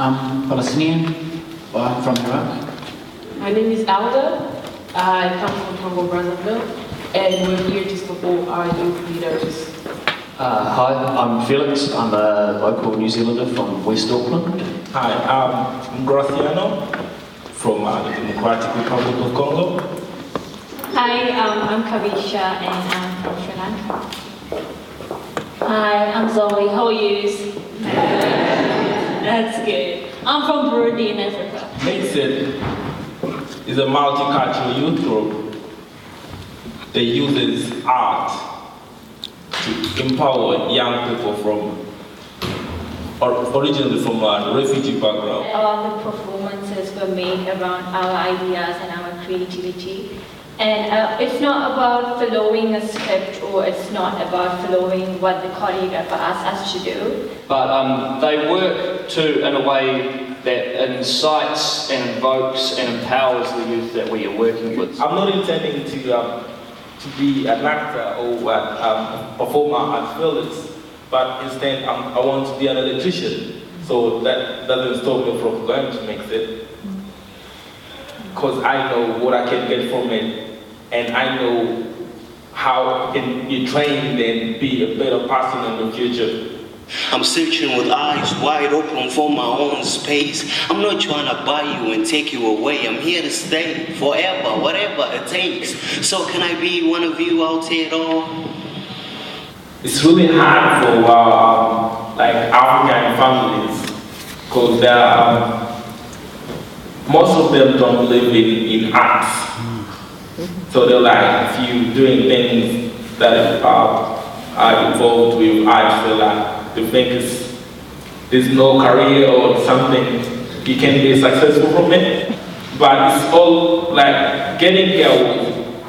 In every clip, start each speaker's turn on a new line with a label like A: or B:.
A: I'm Palestinian, but I'm from Iraq.
B: My name is Alda. I come from Congo, Brazzaville, and we're here to support our youth leaders.
C: Hi, I'm Felix. I'm a local New Zealander from West Auckland.
D: Hi, I'm Graciano from the Democratic Republic of Congo.
E: Hi, I'm Kavisha and I'm from Sri Lanka. Hi, I'm Zoe. How are you? That's good. I'm from Burundi in Africa.
D: Mixit is a multicultural youth group that uses art to empower young people originally from a refugee background.
E: All the performances were made around our ideas and our creativity. And it's not about following a script, or it's not about following what the choreographer asks us to do.
C: But they work in a way that incites and invokes and empowers the youth that we are working with.
D: I'm not intending to be an actor or a performer at Felix, but instead I want to be an electrician. So that doesn't stop me from going to Mixit, because I know what I can get from it. And I know how can you train and be a better person in the future.
F: I'm searching with eyes wide open for my own space. I'm not trying to buy you and take you away. I'm here to stay forever, whatever it takes. So can I be one of you Aotearoa?
D: It's really hard for like African families, because most of them don't believe in arts. So they're like, if you're doing things that are involved with art, they think there's no career or something you can be successful from it. But it's all like getting here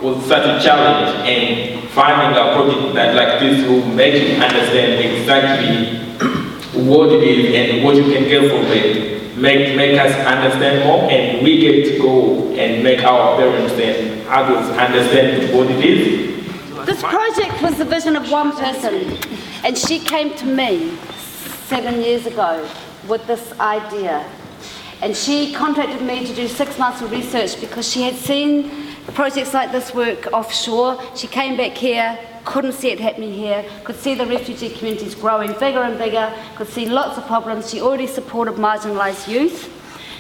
D: was such a challenge, and finding a project that like this will make you understand exactly what it is and what you can get from it. Make us understand more, and we get to go and make our parents and others understand what it is.
G: This project was the vision of one person, and she came to me 7 years ago with this idea. And she contacted me to do 6 months of research because she had seen projects like this work offshore. She came back here, couldn't see it happening here, could see the refugee communities growing bigger and bigger, could see lots of problems. She already supported marginalised youth.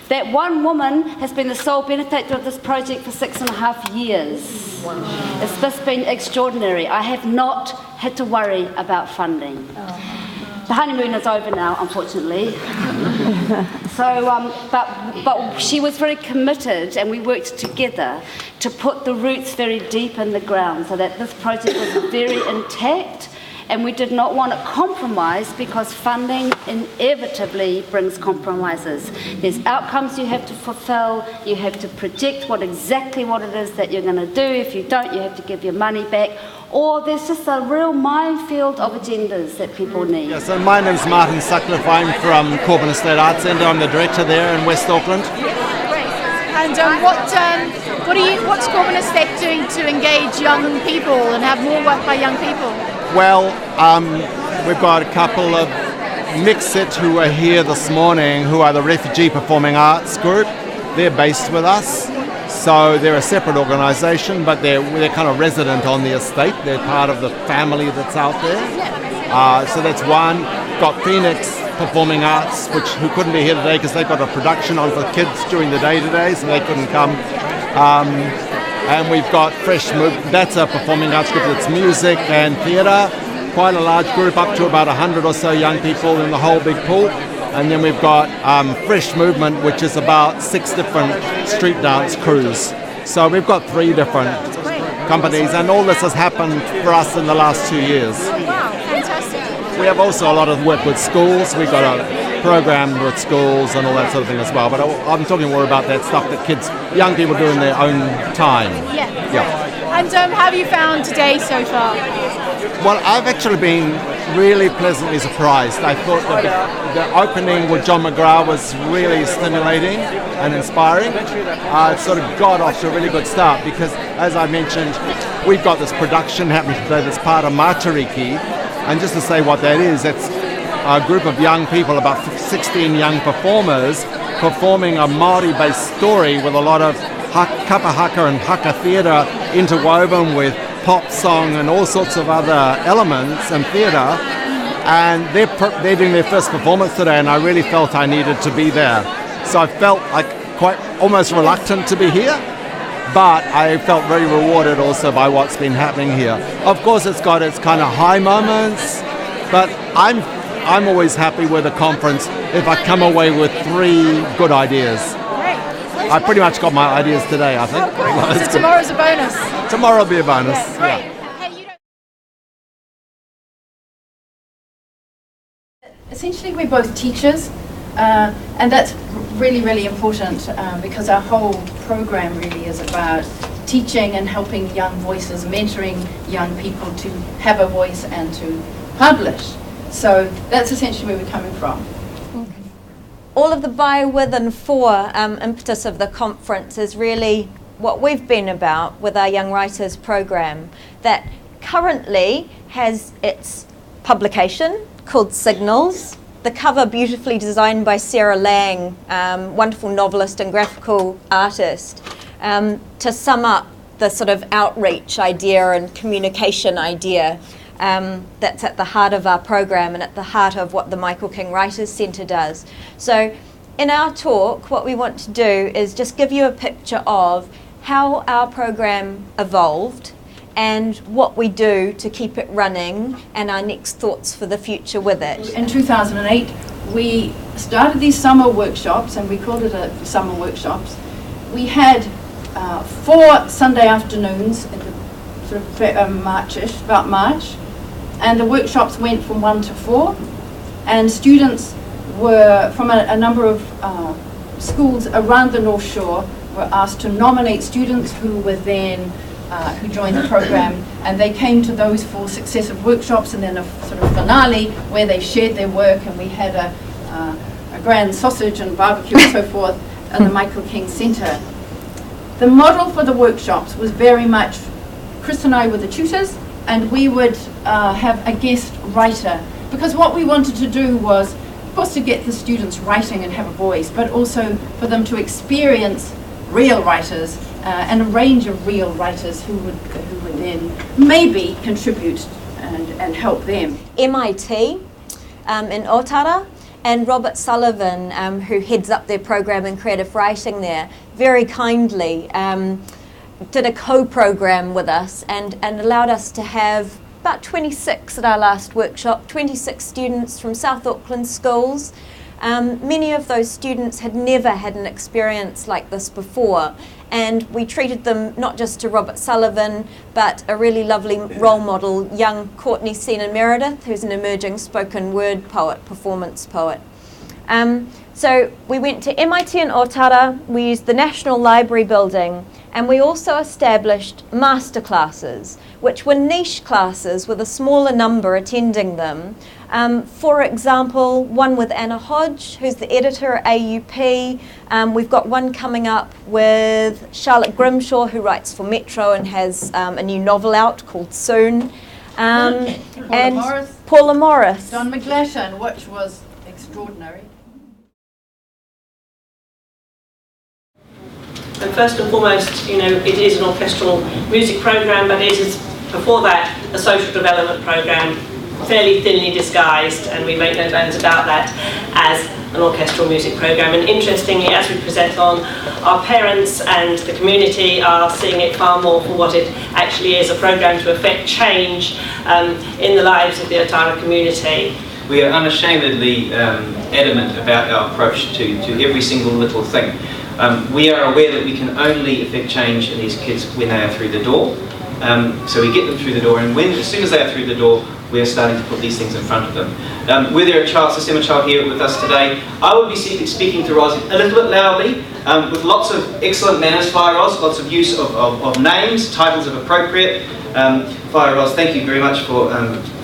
G: That one woman has been the sole benefactor of this project for 6.5 years. Wow. It's just been extraordinary. I have not had to worry about funding. Oh. The honeymoon is over now, unfortunately. But she was very committed, and we worked together to put the roots very deep in the ground so that this project was very intact, and we did not want to compromise because funding inevitably brings compromises. There's outcomes you have to fulfill, you have to project exactly what it is that you're going to do. If you don't, you have to give your money back. Or there's just a real minefield of agendas that people need.
H: Yeah, so my name's Martin Sutcliffe. I'm from Corbin Estate Arts Centre. I'm the director there in West Auckland.
I: Great. And what's Corbin Estate doing to engage young people and have more work by young people?
H: Well, we've got a couple of Mixit who are here this morning, who are the Refugee Performing Arts group. They're based with us. So they're a separate organisation, but they're kind of resident on the estate. They're part of the family that's out there. So that's one. Got Phoenix Performing Arts, who couldn't be here today because they've got a production on for kids during the day today, so they couldn't come. And we've got Fresh Movement. That's a performing arts group that's music and theatre. Quite a large group, up to about 100 or so young people in the whole big pool. And then we've got Fresh Movement, which is about 6 different street dance crews. So we've got 3 different companies, and all this has happened for us in the last 2 years.
I: Oh, wow, fantastic.
H: We have also a lot of work with schools. We've got a program with schools and all that sort of thing as well. But I'm talking more about that stuff that young people do in their own time.
I: Yeah. And how have you found today so far?
H: Well, I've actually been really pleasantly surprised. I thought that the opening with John McGrath was really stimulating and inspiring. It sort of got off to a really good start because, as I mentioned, we've got this production happening today that's part of Matariki. And just to say what that is, a group of young people, about 16 young performers, performing a Māori-based story with a lot of kapa haka and haka theatre interwoven with pop song and all sorts of other elements and theatre. And they're doing their first performance today, and I really felt I needed to be there. So I felt like quite almost reluctant to be here, but I felt very rewarded also by what's been happening here. Of course, it's got its kind of high moments, but I'm always happy with a conference if I come away with 3 good ideas.
I: Great.
H: I pretty much got my ideas today, I think.
I: Oh, great. So tomorrow's a bonus.
H: Tomorrow will be a bonus.
I: Yeah, great.
H: Yeah.
I: Hey, you don't... Essentially, we're both teachers, and that's really, really important because our whole program really is about teaching and helping young voices, mentoring young people to have a voice and to publish. So that's essentially where we're coming from.
J: All of the by, with and for impetus of the conference is really what we've been about with our Young Writers program, that currently has its publication called Signals, the cover beautifully designed by Sarah Lang, wonderful novelist and graphical artist, to sum up the sort of outreach idea and communication idea that's at the heart of our program and at the heart of what the Michael King Writers Centre does. So in our talk, what we want to do is just give you a picture of how our program evolved and what we do to keep it running and our next thoughts for the future with it.
I: In 2008, we started these summer workshops, and we called it summer workshops. We had 4 Sunday afternoons in the sort of March-ish, about March, and the workshops went from 1 to 4, and students were from a number of schools around the North Shore were asked to nominate students who were then who joined the program, and they came to those 4 successive workshops and then a sort of finale where they shared their work, and we had a grand sausage and barbecue and so forth at the Michael King Centre. The model for the workshops was very much Chris and I were the tutors, and we would have a guest writer, because what we wanted to do was, of course, to get the students writing and have a voice, but also for them to experience real writers and a range of real writers who would then maybe contribute and help them.
J: MIT in Otara, and Robert Sullivan, who heads up their program in creative writing there, very kindly did a co-program with us and allowed us to have about 26 at our last workshop, 26 students from South Auckland schools. Many of those students had never had an experience like this before, and we treated them not just to Robert Sullivan, but a really lovely role model, young Courtney Senan Meredith, who's an emerging spoken word poet, performance poet. So we went to MIT in Otara, we used the National Library building, and we also established masterclasses, which were niche classes with a smaller number attending them. For example, one with Anna Hodge, who's the editor at AUP. We've got one coming up with Charlotte Grimshaw, who writes for Metro and has a new novel out called Soon. Paula Morris.
I: Don McGlashan, which was extraordinary.
K: And first and foremost, you know, it is an orchestral music program, but it is, before that, a social development program, fairly thinly disguised, and we make no bones about that, as an orchestral music program. And interestingly, as we present on, our parents and the community are seeing it far more for what it actually is, a program to affect change in the lives of the Otara community.
L: We are unashamedly adamant about our approach to every single little thing. We are aware that we can only affect change in these kids when they are through the door. So we get them through the door, and as soon as they are through the door, we are starting to put these things in front of them. Were there a child, Sistema child here with us today, I would be speaking to Ros a little bit loudly, with lots of excellent manners. Fire Ros, lots of use of names, titles if appropriate. Fire Ros, thank you very much for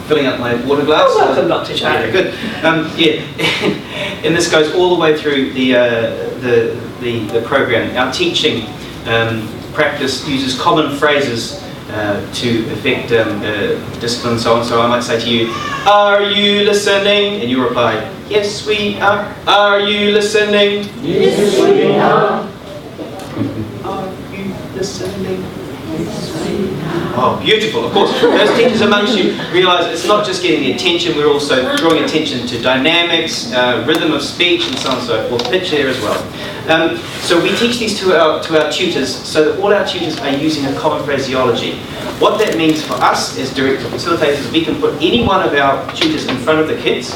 L: filling up my water glass.
K: You're welcome, Dr. Chad.
L: Very good. And this goes all the way through the program. Our teaching practice uses common phrases to affect discipline and so on. So I might say to you, "Are you listening?" And you reply, "Yes, we are." "Are you listening?"
M: Yes, we are.
L: "Are you listening?" Oh, beautiful. Of course, those teachers amongst you realise it's not just getting the attention, we're also drawing attention to dynamics, rhythm of speech, and so on and so forth, pitch there as well. So we teach these to our tutors so that all our tutors are using a common phraseology. What that means for us as director facilitators is we can put any one of our tutors in front of the kids,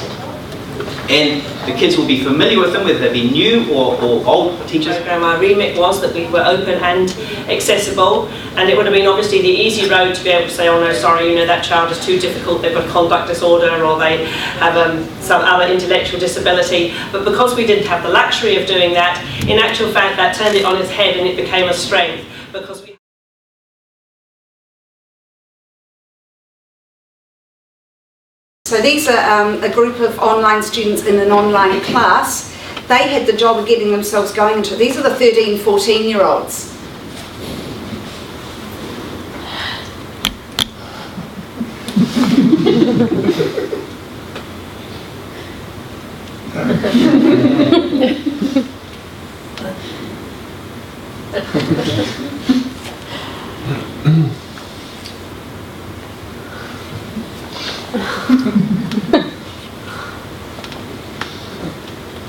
L: and the kids will be familiar with them, whether they be new or old teachers.
K: Our remit was that we were open and accessible, and it would have been obviously the easy road to be able to say, "Oh no, sorry, you know, that child is too difficult, they've got conduct disorder, or they have some other intellectual disability." But because we didn't have the luxury of doing that, in actual fact that turned it on its head and it became a strength, because we
N: So these are a group of online students in an online class. They had the job of getting themselves going into it. These are the 13, 14-year-olds.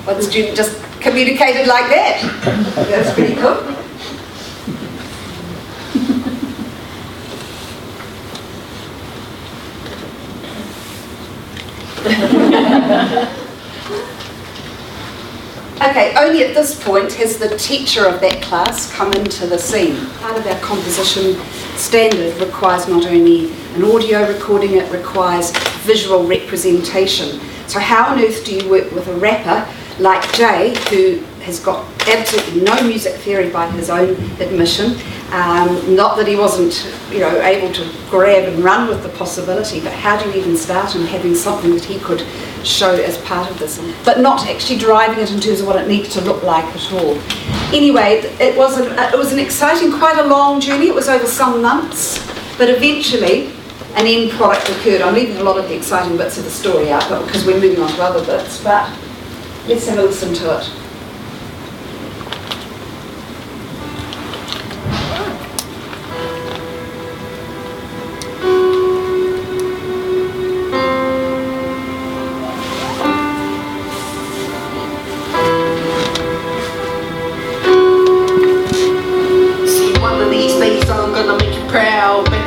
N: Well, the student just communicated like that. That's pretty cool. Okay, only at this point has the teacher of that class come into the scene. Part of our composition standard requires not only an audio recording, it requires visual representation. So how on earth do you work with a rapper like Jay, who has got absolutely no music theory by his own admission? Not that he wasn't, able to grab and run with the possibility, but how do you even start in having something that he could show as part of this, but not actually driving it in terms of what it needs to look like at all. Anyway, it was an exciting, quite a long journey. It was over some months, but eventually an end product occurred. I'm leaving a lot of the exciting bits of the story out, but because we're moving on to other bits, but let's have a listen to it.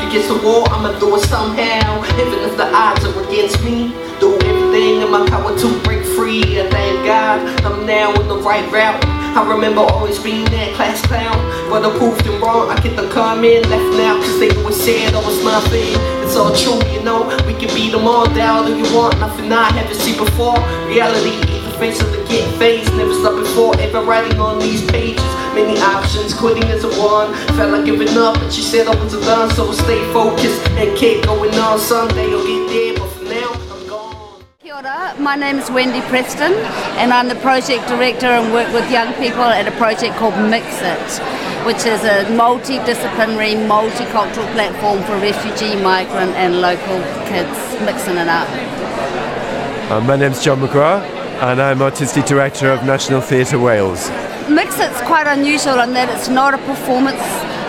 O: Against the wall, I'ma do it somehow. Even if the odds are against me, do everything in my power to break free. And thank God I'm now on the right route. I remember always being that class clown, but I proved them wrong. I get the comment left now, cause they always said I was nothing. It's all true, we can beat them all down. Do you want nothing I haven't seen before? Reality, the face of the get face. Never stopped before, ever writing on these pages. Many options, quitting is a one. Felt like giving up, but she said I wasn't done, so I stay focused and keep going on. Someday you'll get there, but for now, I'm gone.
G: Kia ora, my name is Wendy Preston, and I'm the project director and work with young people at a project called Mixit, which is a multidisciplinary, multicultural platform for refugee, migrant and local kids mixing it up.
P: My name's Jan Bolton, and I'm Artistic Director of National Theatre Wales.
G: Mixit's quite unusual in that it's not a performance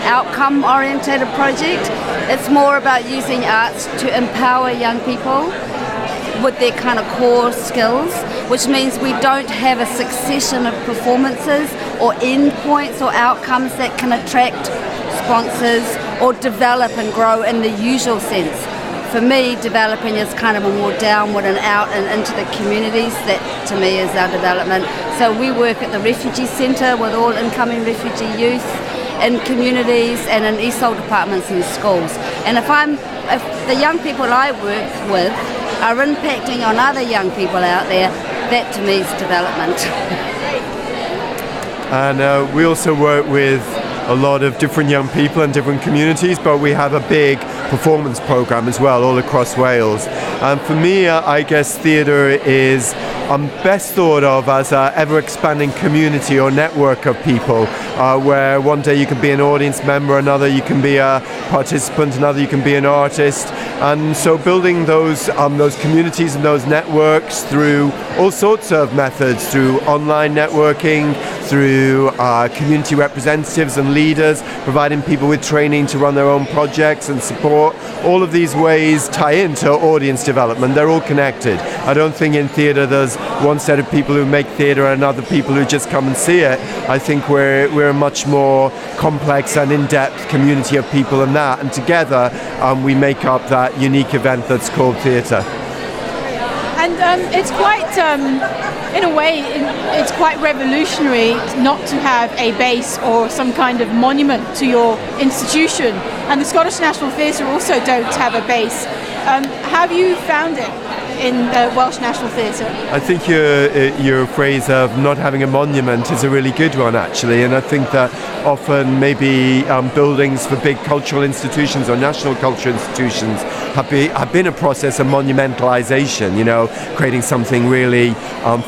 G: outcome orientated project. It's more about using arts to empower young people with their kind of core skills, which means we don't have a succession of performances or endpoints or outcomes that can attract sponsors or develop and grow in the usual sense. For me, developing is kind of a more downward and out and into the communities. That to me is our development. So we work at the Refugee Centre with all incoming refugee youth in communities and in ESOL departments and schools. And if the young people I work with are impacting on other young people out there, that to me is development.
P: And we also work with a lot of different young people and different communities, but we have a big performance program as well all across Wales. And for me, I guess theatre is best thought of as an ever-expanding community or network of people, where one day you can be an audience member, another you can be a participant, another you can be an artist. And so building those communities and those networks through all sorts of methods, through online networking, through community representatives and leaders, providing people with training to run their own projects and support. All of these ways tie into audience development. They're all connected. I don't think in theatre there's one set of people who make theatre and other people who just come and see it. I think we're a much more complex and in-depth community of people than that, and together we make up that unique event that's called theatre.
Q: And it's quite, in a way, it's quite revolutionary not to have a base or some kind of monument to your institution. And the Scottish National Theatre also don't have a base. Have you found it in the Welsh National Theatre?
P: I think your phrase of not having a monument is a really good one, actually, and I think that often maybe buildings for big cultural institutions or national cultural institutions have been a process of monumentalization, creating something really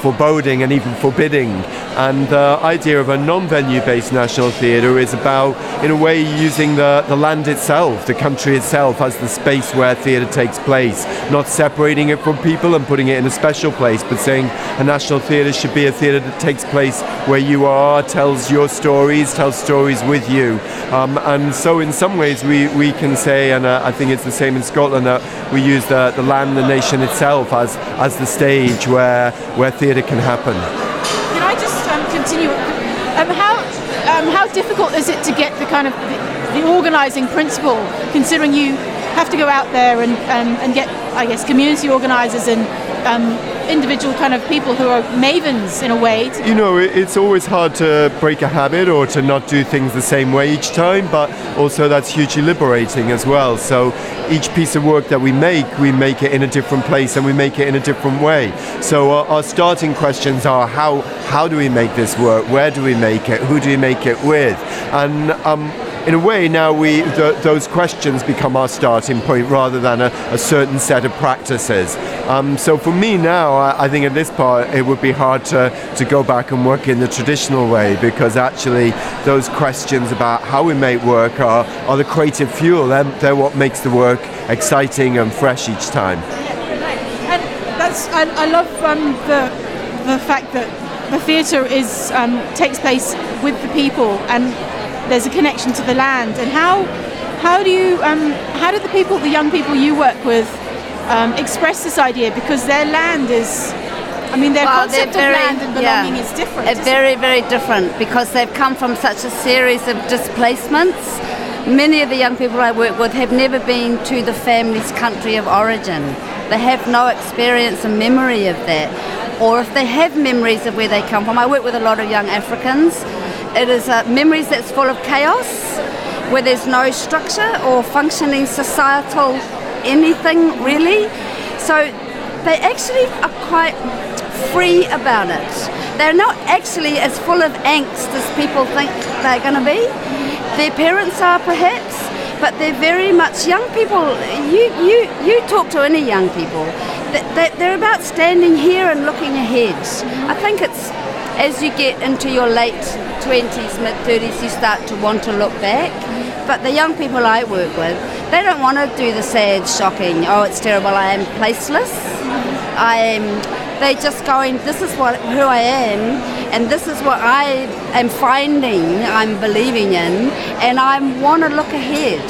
P: foreboding and even forbidding. And the idea of a non-venue based national theatre is about, in a way, using the land itself, the country itself, as the space where theatre takes place, not separating it from people and putting it in a special place, but saying a national theatre should be a theatre that takes place where you are, tells your stories, tells stories with you. And so in some ways we can say, and I think it's the same in Scotland, that we use the land, the nation itself as the stage where theatre can happen.
Q: Can I just continue? How difficult is it to get the kind of the organising principle, considering you have to go out there and get, I guess, community organisers and individual kind of people who are mavens in a way?
P: It's always hard to break a habit or to not do things the same way each time, but also that's hugely liberating as well. So each piece of work that we make it in a different place and we make it in a different way. So our starting questions are how do we make this work? Where do we make it? Who do we make it with? And in a way now those questions become our starting point rather than a certain set of practices. So for me now, I think at this part it would be hard to go back and work in the traditional way, because actually those questions about how we make work are the creative fuel. They're what makes the work exciting and fresh each time.
Q: And I love the fact that the theatre takes place with the people and there's a connection to the land. And how do the young people you work with express this idea? Because their land is, their concept of land and belonging is different.
G: It's very, very different, because they've come from such a series of displacements. Many of the young people I work with have never been to the family's country of origin. They have no experience and memory of that. Or if they have memories of where they come from, I work with a lot of young Africans. It is memories that's full of chaos, where there's no structure or functioning societal anything really. So they actually are quite free about it. They're not actually as full of angst as people think they're going to be. Their parents are perhaps, but they're very much young people. You talk to any young people, they're about standing here and looking ahead. I think it's as you get into your late 20s, mid-30s, you start to want to look back. But the young people I work with, they don't want to do the sad, shocking, oh, it's terrible, I am placeless. They're just going, this is who I am, and this is what I am finding, I'm believing in, and I want to look ahead.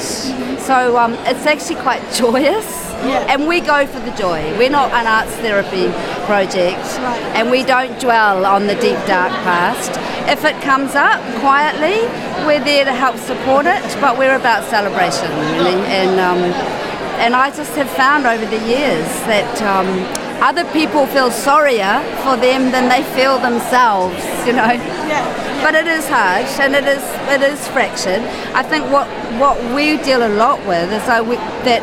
G: So it's actually quite joyous. Yeah. And we go for the joy. We're not an arts therapy project, and we don't dwell on the deep, dark past. If it comes up quietly, we're there to help support it, but we're about celebration, really. And I just have found over the years that other people feel sorrier for them than they feel themselves, Yeah. But it is hard, and it is fractured. I think what we deal a lot with is that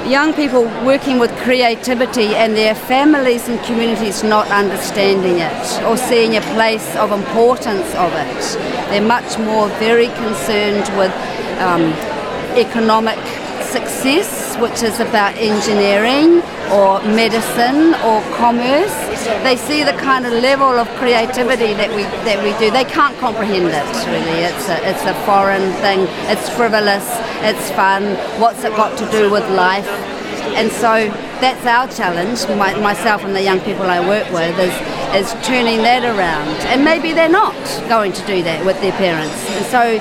G: young people working with creativity and their families and communities not understanding it or seeing a place of importance of it. They're much more very concerned with economic success, which is about engineering or medicine or commerce. They see the kind of level of creativity that we do. They can't comprehend it, really. It's a foreign thing. It's frivolous. It's fun. What's it got to do with life? And so that's our challenge, myself and the young people I work with, is turning that around. And maybe they're not going to do that with their parents. And so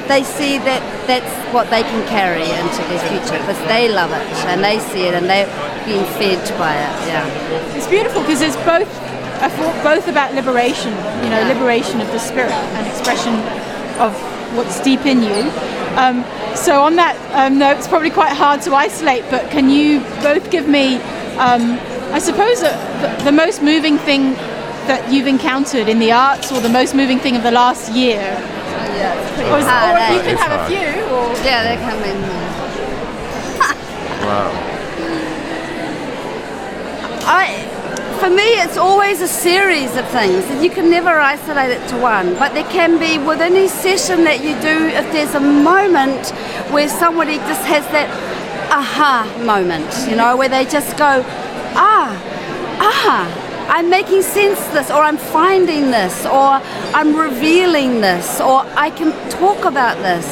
G: they see that that's what they can carry into their future because they love it and they see it and they're being fed by it. Yeah,
Q: it's beautiful because it's both about liberation, liberation of the spirit and expression of what's deep in you. So on that note, it's probably quite hard to isolate, but can you both give me, I suppose, the most moving thing that you've encountered in the arts, or the most moving thing of the last year?
G: Yeah, it's pretty
Q: or
G: hard.
Q: You can have a few. Or...
G: Yeah, they come in.
P: Wow.
G: For me, it's always a series of things. You can never isolate it to one, but there can be within each session that you do, if there's a moment where somebody just has that aha moment, where they just go, I'm making sense of this, or I'm finding this, or I'm revealing this, or I can talk about this,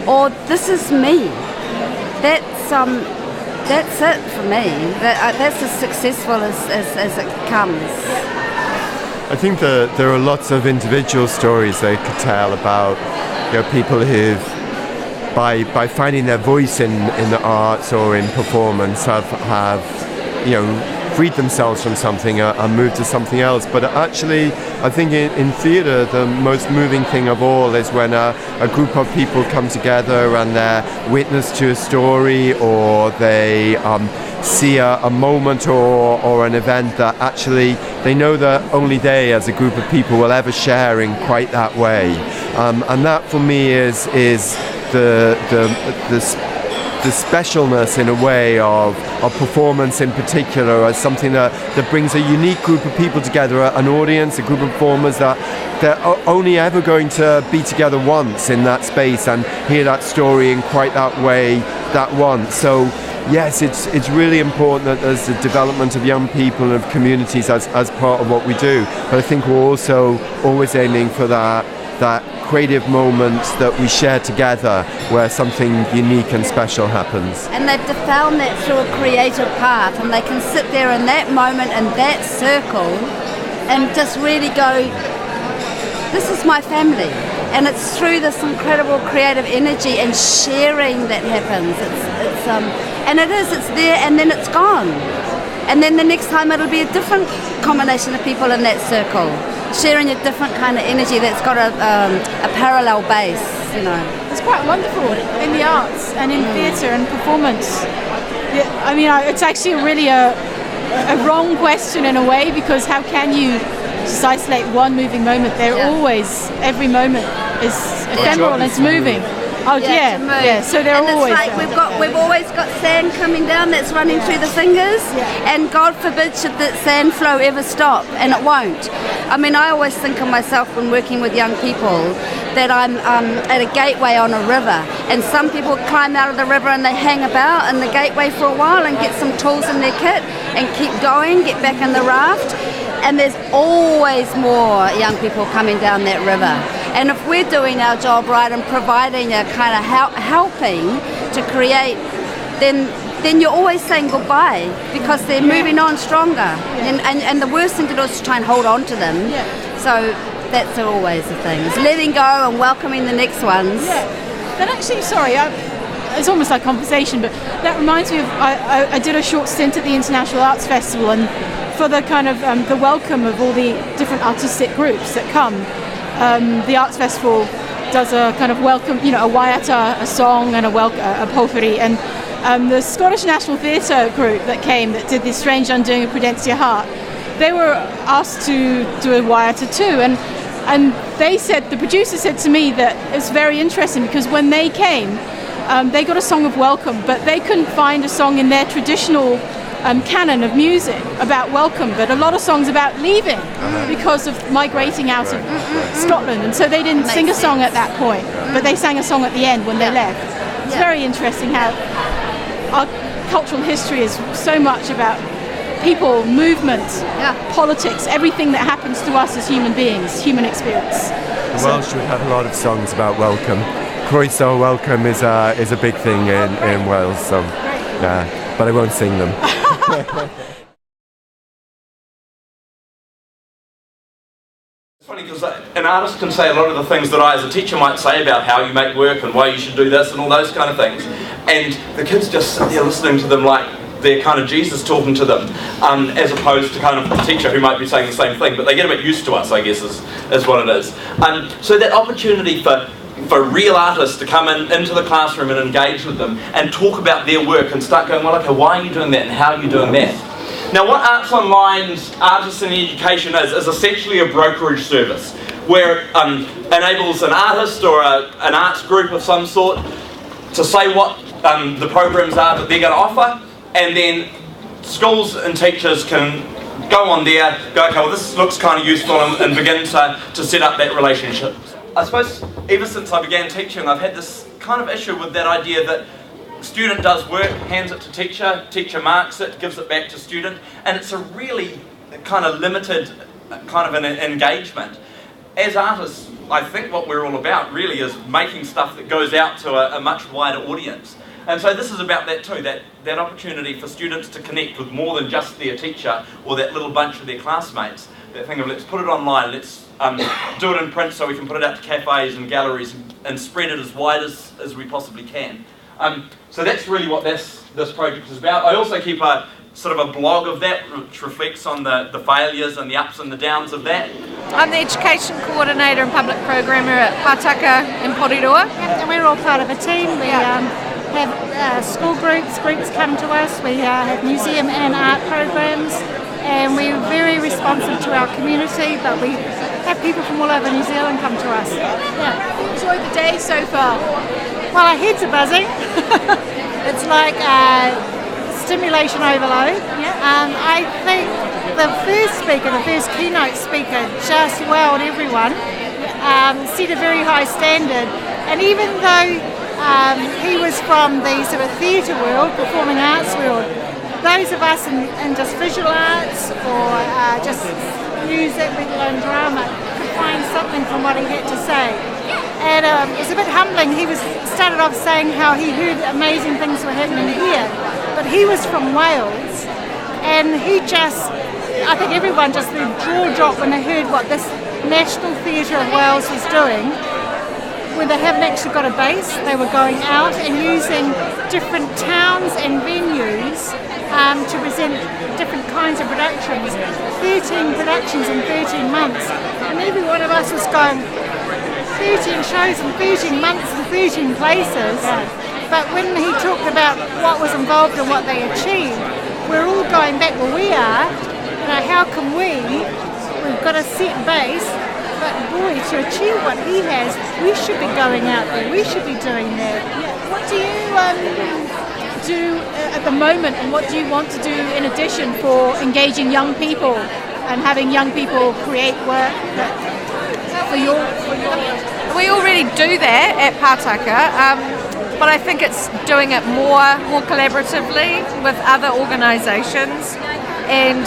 G: or this is me. That's it for me. That's as successful as it comes.
P: I think that there are lots of individual stories they could tell about people who've, by finding their voice in the arts or in performance, have freed themselves from something and moved to something else. But actually, I think in theatre, the most moving thing of all is when a group of people come together and they're witness to a story, or they see a moment or an event that actually they know that only they as a group of people will ever share in quite that way. And that for me is the specialness in a way of performance in particular, as something that brings a unique group of people together, an audience, a group of performers that they're only ever going to be together once in that space and hear that story in quite that way that once. So yes, it's really important that there's the development of young people and of communities as part of what we do. But I think we're also always aiming for that creative moment that we share together where something unique and special happens.
G: And they've found that through a creative path, and they can sit there in that moment in that circle and just really go, this is my family. And it's through this incredible creative energy and sharing that happens. It's there and then it's gone. And then the next time it'll be a different combination of people in that circle, sharing a different kind of energy that's got a parallel base,
Q: It's quite wonderful in the arts and in theatre and performance. I mean, it's actually really a wrong question in a way, because how can you just isolate one moving moment? Every moment is ephemeral and it's moving. So they're always.
G: It's like we've always got sand coming down that's running through the fingers, and God forbid should that sand flow ever stop, and it won't. I mean, I always think of myself when working with young people that I'm at a gateway on a river, and some people climb out of the river and they hang about in the gateway for a while and get some tools in their kit and keep going, get back in the raft. And there's always more young people coming down that river. And if we're doing our job right and providing a kind of helping to create, then you're always saying goodbye, because they're moving on stronger. And the worst thing to do is to try and hold on to them. So that's always the thing. It's letting go and welcoming the next ones.
Q: But actually, sorry, it's almost like conversation, but that reminds me of, I did a short stint at the International Arts Festival, and for the kind of the welcome of all the different artistic groups that come, the Arts Festival does a kind of welcome, a waiata, a song, and a pohuri, and the Scottish National Theatre group that came, that did The Strange Undoing of Prudencia Hart, they were asked to do a waiata too, and they said, the producer said to me that it's very interesting because when they came, they got a song of welcome, but they couldn't find a song in their traditional canon of music about welcome, but a lot of songs about leaving because of migrating out of Scotland, and so they didn't sing a song at that point, but they sang a song at the end when they left. It's very interesting how our cultural history is so much about people, movement, politics, everything that happens to us as human beings, human experience.
P: The Welsh would have a lot of songs about welcome. Croeso, welcome is a big thing in Wales, so but I won't sing them.
R: It's funny because an artist can say a lot of the things that I as a teacher might say about how you make work and why you should do this and all those kind of things, and the kids just sit there listening to them like they're kind of Jesus talking to them, as opposed to kind of the teacher who might be saying the same thing, but they get a bit used to us, I guess, is what it is. So that opportunity for real artists to come into the classroom and engage with them and talk about their work and start going, well, okay, why are you doing that and how are you doing that? Now, what Arts Online's Artists in Education is essentially a brokerage service where it enables an artist or an arts group of some sort to say what the programs are that they're going to offer, and then schools and teachers can go on there, go, okay, well, this looks kind of useful, and begin to set up that relationship. I suppose ever since I began teaching, I've had this kind of issue with that idea that student does work, hands it to teacher, teacher marks it, gives it back to student, and it's a really kind of limited kind of an engagement. As artists, I think what we're all about really is making stuff that goes out to a much wider audience. And so this is about that too, that opportunity for students to connect with more than just their teacher or that little bunch of their classmates. That thing of let's put it online, let's do it in print so we can put it out to cafes and galleries and spread it as wide as we possibly can. So that's really what this project is about. I also keep a sort of a blog of that which reflects on the failures and the ups and the downs of that.
S: I'm the Education Coordinator and Public Programmer at Pātaka in Porirua.
T: And we're all part of a team. We have school groups come to us. We have museum and art programs, and we're very responsive to our community, but we have people from all over New Zealand come to us.
Q: Enjoy the day so far.
T: Well, our heads are buzzing. It's like stimulation overload. I think the first keynote speaker just wowed everyone, set a very high standard, and even though he was from the sort of theatre world, performing arts world, those of us in just visual arts or just music, let alone drama, could find something from what he had to say. And it was a bit humbling. He started off saying how he heard amazing things were happening here, but he was from Wales, and I think everyone just their jaw dropped when they heard what this National Theatre of Wales was doing, where they haven't actually got a base. They were going out and using different towns and venues to present different kinds of productions. 13 productions in 13 months, and every one of us was going, 13 shows in 13 months in 13 places. But when he talked about what was involved and what they achieved, we're all going back, well, we are, how can we've got a set base, but boy, to achieve what he has, we should be going out there, we should be doing that.
Q: What do you do at the moment, and what do you want to do in addition for engaging young people and having young people create work for your
S: We already do that at Pātaka, but I think it's doing it more collaboratively with other organisations, and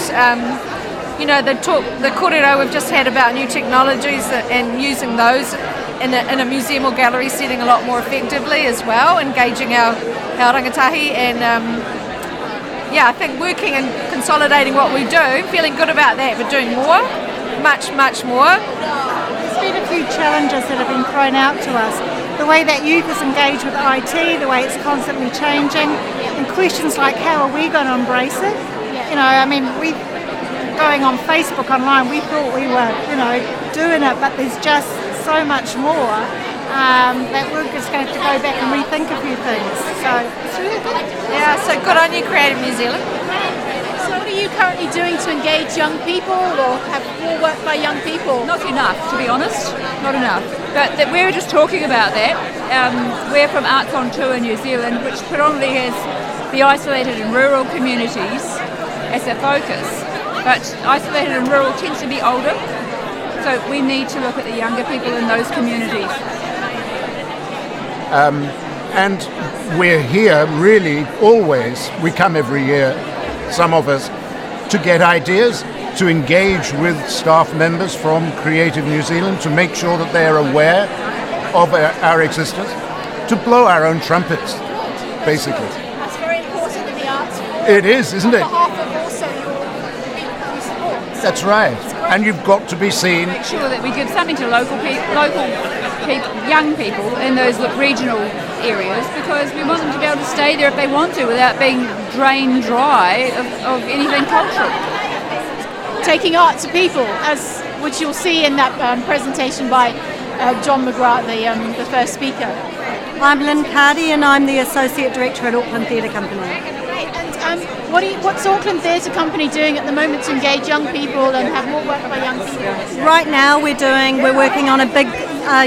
S: the kōrero we've just had about new technologies and using those in a museum or gallery setting a lot more effectively as well, engaging our rangatahi, and I think working and consolidating what we do, feeling good about that, but doing more, much more.
T: There's been a few challenges that have been thrown out to us. The way that youth is engaged with IT, the way it's constantly changing, and questions like how are we going to embrace it? We going on Facebook online, we thought we were, doing it, but there's just so much more that we're just going to have to go back and rethink a few things. So it's really good.
S: Yeah, so good on you, Creative New Zealand.
Q: So what are you currently doing to engage young people or have more work by young people?
U: Not enough, to be honest, not enough. But we were just talking about that. We're from Arts on Tour in New Zealand, which predominantly has the isolated and rural communities as a focus. But isolated and rural tends to be older, so we need to look at the younger people in those communities.
A: And we're here really always, we come every year, some of us, to get ideas, to engage with staff members from Creative New Zealand, to make sure that they're aware of our existence, to blow our own trumpets, basically.
Q: That's very important in the arts.
A: It is, isn't it?
Q: On behalf of also your people you support. So
A: That's right. And you've got to be seen.
U: Make sure that we give something to local young people in those regional areas, because we want them to be able to stay there if they want to without being drained dry of anything cultural.
Q: taking art to people, as which you'll see in that presentation by John McGrath, the first speaker.
V: I'm Lynn Cardy and I'm the Associate Director at Auckland Theatre Company.
Q: And what's Auckland Theatre Company doing at the moment to engage young people and have more work by young people?
V: Right now we're working on a big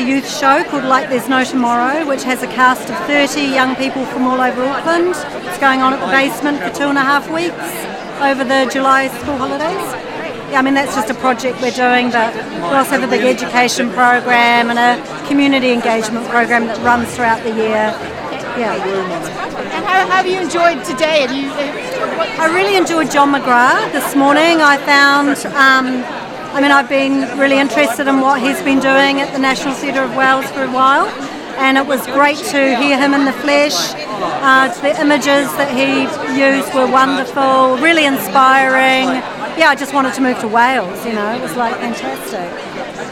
V: youth show called Like There's No Tomorrow, which has a cast of 30 young people from all over Auckland. It's going on at the Basement for 2.5 weeks over the July school holidays. Yeah, I mean that's just a project we're doing, but we also have a big education program and a community engagement program that runs throughout the year. Yeah.
Q: And how have you enjoyed today?
V: I really enjoyed John McGrath this morning. I found, I've been really interested in what he's been doing at the National Theatre of Wales for a while, and it was great to hear him in the flesh. The images that he used were wonderful, really inspiring. Yeah, I just wanted to move to Wales, it was like fantastic.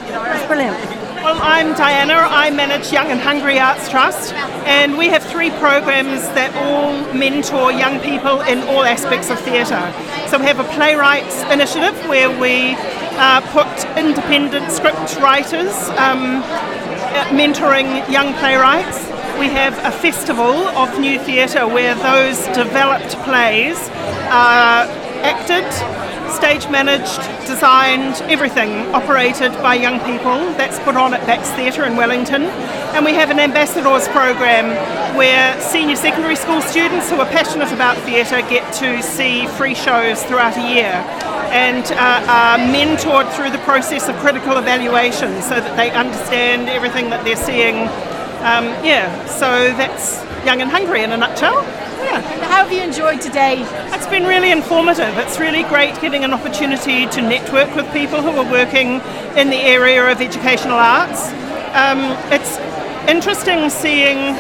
V: It was brilliant.
W: Well, I'm Diana. I manage Young and Hungry Arts Trust, and we have 3 programs that all mentor young people in all aspects of theatre. So we have a playwrights initiative where we put independent script writers mentoring young playwrights. We have a festival of new theatre where those developed plays are acted, stage managed, designed, everything operated by young people. That's put on at Bax Theatre in Wellington. And we have an ambassadors program where senior secondary school students who are passionate about theatre get to see free shows throughout a year and are mentored through the process of critical evaluation so that they understand everything that they're seeing. So that's Young and Hungry in a nutshell. Yeah.
Q: How have you enjoyed today?
W: It's been really informative. It's really great getting an opportunity to network with people who are working in the area of educational arts. It's interesting seeing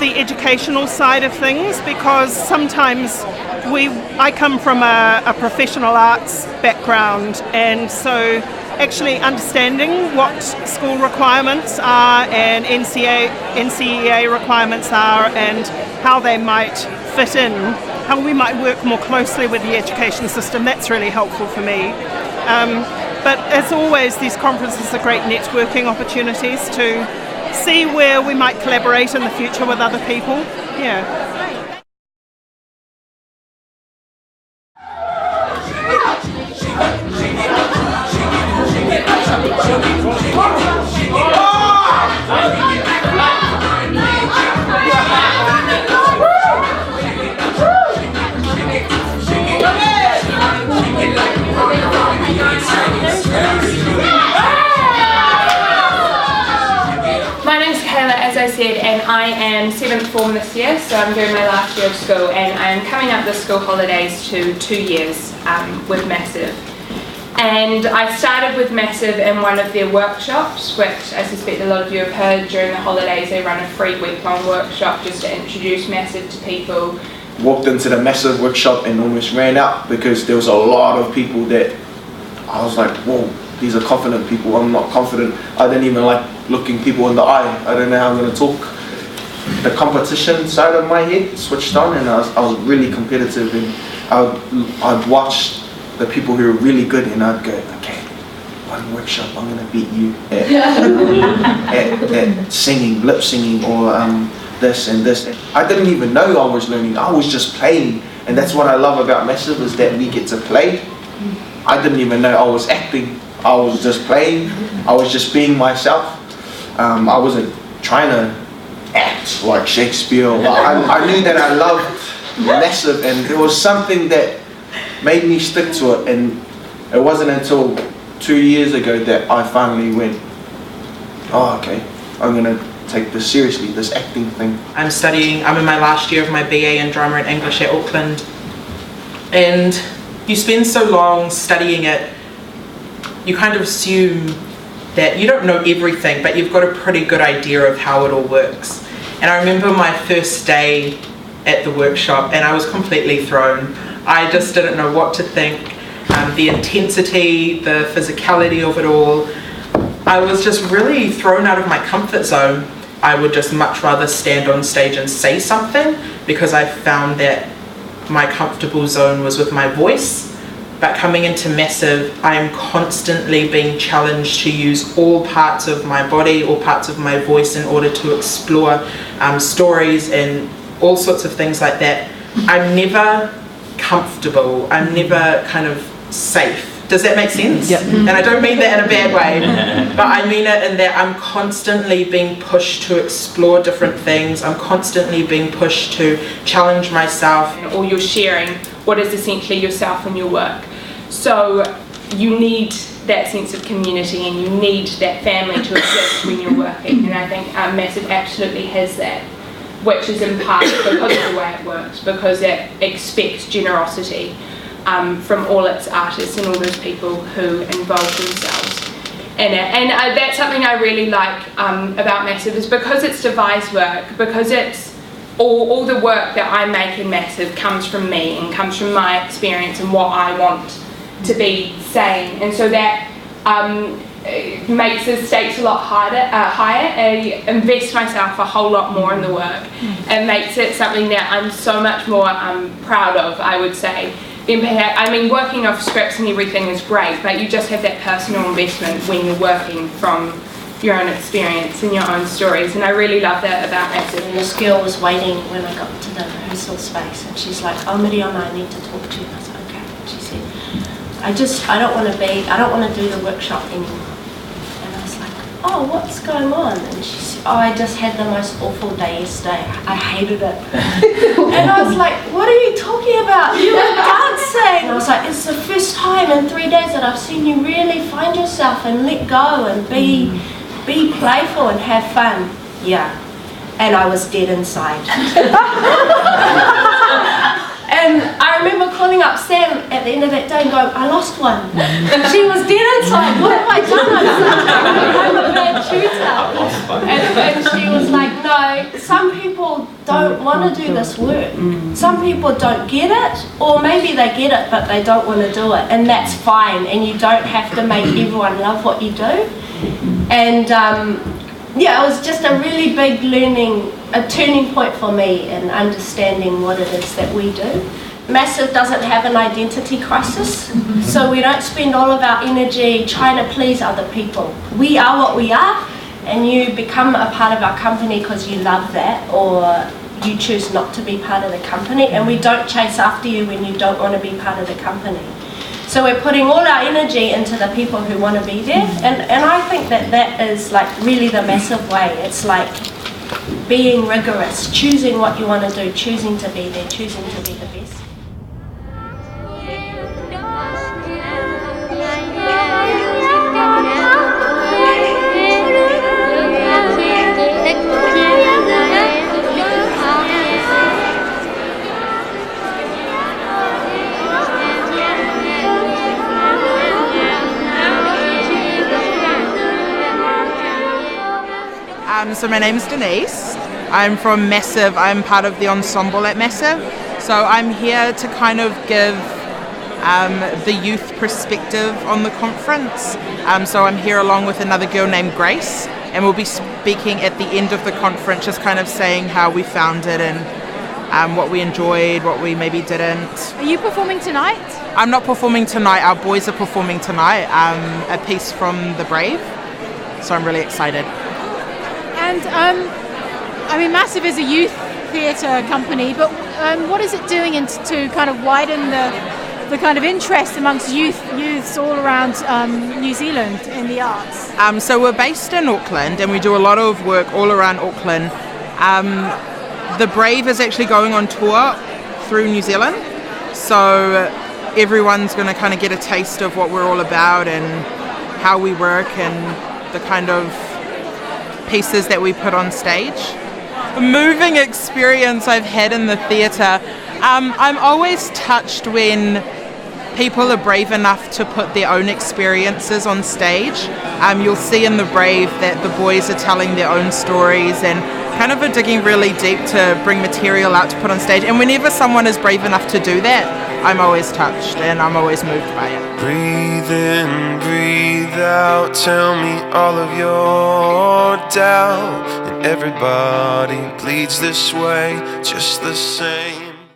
W: the educational side of things because sometimes I come from a professional arts background, and so actually understanding what school requirements are and NCEA requirements are and how they might fit in, how we might work more closely with the education system, that's really helpful for me. But as always, these conferences are great networking opportunities to see where we might collaborate in the future with other people. Yeah.
X: As I said, and I am 7th form this year, so I'm doing my last year of school, and I am coming up the school holidays to 2 years with Massive. And I started with Massive in one of their workshops, which I suspect a lot of you have heard during the holidays. They run a free week-long workshop just to introduce Massive to people.
Y: Walked into the Massive workshop and almost ran out because there was a lot of people that I was like, whoa, these are confident people. I'm not confident. I didn't even like looking people in the eye. I don't know how I'm going to talk. The competition side of my head switched on, and I was really competitive, and I'd watch the people who were really good, and I'd go, okay, one workshop I'm going to beat you at singing, lip singing, or this and this. I didn't even know I was learning. I was just playing, and that's what I love about Massive is that we get to play. I didn't even know I was acting. I was just playing. I was just being myself. I wasn't trying to act like Shakespeare. I knew that I loved Massive, and there was something that made me stick to it. And it wasn't until 2 years ago that I finally went, oh, okay, I'm gonna take this seriously, this acting thing.
B: I'm in my last year of my BA in Drama and English at Auckland, and you spend so long studying it, you kind of assume that you don't know everything, but you've got a pretty good idea of how it all works. And I remember my first day at the workshop, and I was completely thrown. I just didn't know what to think. The intensity, the physicality of it all. I was just really thrown out of my comfort zone. I would just much rather stand on stage and say something, because I found that my comfortable zone was with my voice. But coming into Massive, I'm constantly being challenged to use all parts of my body, all parts of my voice in order to explore stories and all sorts of things like that. I'm never comfortable. I'm never kind of safe. Does that make sense? Yep. And I don't mean that in a bad way, but I mean it in that I'm constantly being pushed to explore different things. I'm constantly being pushed to challenge myself.
X: Or you're sharing what is essentially yourself and your work. So you need that sense of community, and you need that family to exist when you're working. And I think Massive absolutely has that, which is in part because of the way it works, because it expects generosity from all its artists and all those people who involve themselves in it. And that's something I really like about Massive, is because it's devised work, because it's all the work that I make in Massive comes from me and comes from my experience and what I want to be saying. And so that makes the stakes a lot higher. I invest myself a whole lot more in the work, and makes it something that I'm so much more proud of, I would say. I mean, working off scripts and everything is great, but you just have that personal investment when you're working from your own experience and your own stories, and I really love that about Massive.
C: And this girl was waiting when I got to the rehearsal space, and she's like, "Oh, Miriama, I need to talk to you." And I was like, "Okay." And she said, I don't want to do the workshop anymore." And I was like, "Oh, what's going on?" And she said, "Oh, I just had the most awful day yesterday. I hated it." And I was like, "What are you talking about? You were dancing." And I was like, "It's the first time in 3 days that I've seen you really find yourself and let go and be playful and have fun." Yeah. And I was dead inside. And I remember calling up Sam at the end of that day and going, "I lost one." She was dead inside. "What have I done? I'm a bad tutor." And she was like, "No, some people don't want to do this work. Some people don't get it, or maybe they get it but they don't want to do it, and that's fine, and you don't have to make everyone love what you do." And yeah, it was just a really big a turning point for me in understanding what it is that we do. Massive doesn't have an identity crisis, so we don't spend all of our energy trying to please other people. We are what we are, and you become a part of our company because you love that, or you choose not to be part of the company, and we don't chase after you when you don't want to be part of the company. So we're putting all our energy into the people who want to be there, and I think that is like really the Massive way. It's like being rigorous, choosing what you want to do, choosing to be there, choosing to be the best.
B: So my name is Denise. I'm from Massive. I'm part of the ensemble at Massive. So I'm here to kind of give the youth perspective on the conference. So I'm here along with another girl named Grace, and we'll be speaking at the end of the conference, just kind of saying how we found it and what we enjoyed, what we maybe didn't.
Q: Are you performing tonight?
B: I'm not performing tonight. Our boys are performing tonight, a piece from The Brave. So I'm really excited.
Q: And I mean, Massive is a youth theatre company, but what is it doing to kind of widen the kind of interest amongst youths all around New Zealand in the arts?
B: So we're based in Auckland, and we do a lot of work all around Auckland. The Brave is actually going on tour through New Zealand, so everyone's going to kind of get a taste of what we're all about and how we work and the kind of
D: pieces that we put on stage. A moving experience I've had in the theatre. I'm always touched when people are brave enough to put their own experiences on stage. You'll see in The Brave that the boys are telling their own stories and kind of are digging really deep to bring material out to put on stage. And whenever someone is brave enough to do that, I'm always touched and I'm always moved by it.
E: Breathe in, breathe out, tell me all of your doubt. And everybody bleeds this way, just the same.